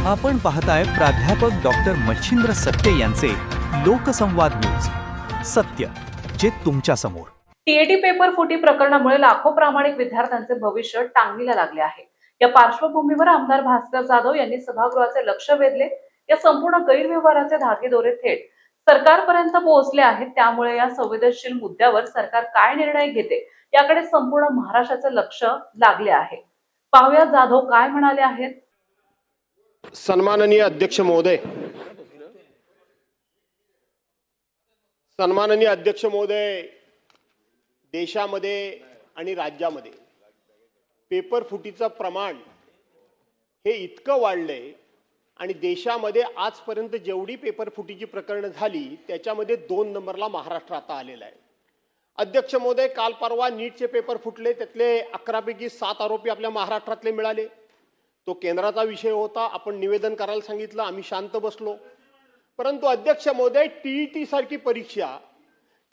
आपण पाहताय प्राध्यापक डॉक्टर मच्छिंद्र सत्य यांचे लोकसंवाद न्यूज. सत्य जे तुमच्या समोर. टीएटी पेपर फुटी प्रकरणामुळे लाखो प्रामाणिक विद्यार्थ्यांचे भविष्य टांगणीला लागले आहे. या पार्श्वभूमीवर आमदार भास्कर जाधव यांनी सभागृहाचे लक्ष वेधले. या संपूर्ण गैरव्यवहाराचे धागेदोरे थेट सरकारपर्यंत पोहोचले आहेत. त्यामुळे या संवेदनशील मुद्द्यावर सरकार काय निर्णय घेते याकडे संपूर्ण महाराष्ट्राचे लक्ष लागले आहे. पाहूया जाधव काय म्हणाले आहेत. सन्माननीय अध्यक्ष महोदय, देशामध्ये आणि राज्यामध्ये पेपर फुटीचं प्रमाण हे इतकं वाढलंय आणि देशामध्ये आजपर्यंत जेवढी पेपर फुटीची प्रकरणं झाली त्याच्यामध्ये 2 नंबरला महाराष्ट्र आता आलेला आहे. अध्यक्ष महोदय, काल परवा नीटचे पेपर फुटले, त्यातले 11 पैकी 7 आरोपी आपल्या महाराष्ट्रातले मिळाले. तो केंद्राचा विषय होता, आपण निवेदन करायला सांगितलं, आम्ही शांत बसलो. परंतु अध्यक्ष महोदय, टीईटी सारखी परीक्षा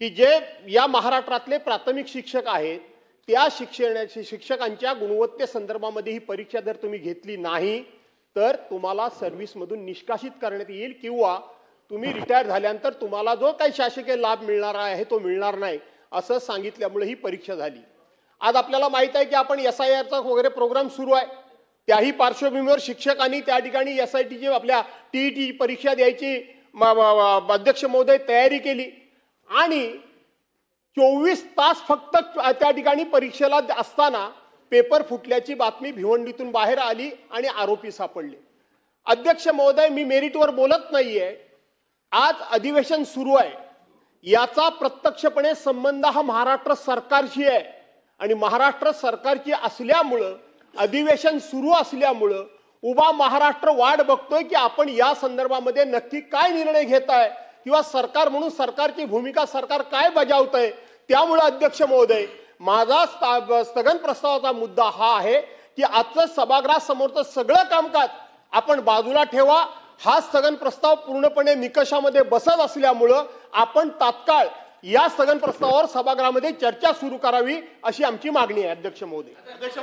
की जे या महाराष्ट्रातले प्राथमिक शिक्षक आहेत त्या शिक्षकांच्या गुणवत्तेसंदर्भामध्ये ही परीक्षा जर तुम्ही घेतली नाही तर तुम्हाला सर्व्हिसमधून निष्कासित करण्यात येईल किंवा तुम्ही रिटायर झाल्यानंतर तुम्हाला जो काही शासकीय लाभ मिळणार आहे तो मिळणार नाही असं सांगितल्यामुळे ही परीक्षा झाली. आज आपल्याला माहित आहे की आपण SIRचा वगैरे प्रोग्राम सुरू आहे. त्याही पार्श्वभूमीवर शिक्षकांनी त्या ठिकाणी SITची आपल्या टीईटी परीक्षा द्यायची अध्यक्ष महोदय तयारी केली आणि 24 तास फक्त त्या ठिकाणी परीक्षेला असताना पेपर फुटल्याची बातमी भिवंडीतून बाहेर आली आणि आरोपी सापडले. अध्यक्ष महोदय, मी मेरिटवर बोलत नाहीये. आज अधिवेशन सुरू आहे, याचा प्रत्यक्षपणे संबंध हा महाराष्ट्र सरकारशी आहे आणि महाराष्ट्र सरकारची असल्यामुळं अधिवेशन सुरू असल्यामुळं उभा महाराष्ट्र वाट बघतोय की आपण या संदर्भामध्ये नक्की काय निर्णय घेताय किंवा सरकार म्हणून सरकारची भूमिका सरकार काय बजावतंय. त्यामुळे अध्यक्ष महोदय, माझा स्थगन प्रस्तावाचा मुद्दा हा आहे की आजचं सभागृहासमोरचं सगळं कामकाज आपण बाजूला ठेवा. हा स्थगन प्रस्ताव पूर्णपणे निकषामध्ये बसत असल्यामुळं आपण तात्काळ या स्थगन प्रस्तावावर सभागृहामध्ये चर्चा सुरू करावी अशी आमची मागणी आहे. अध्यक्ष महोदय.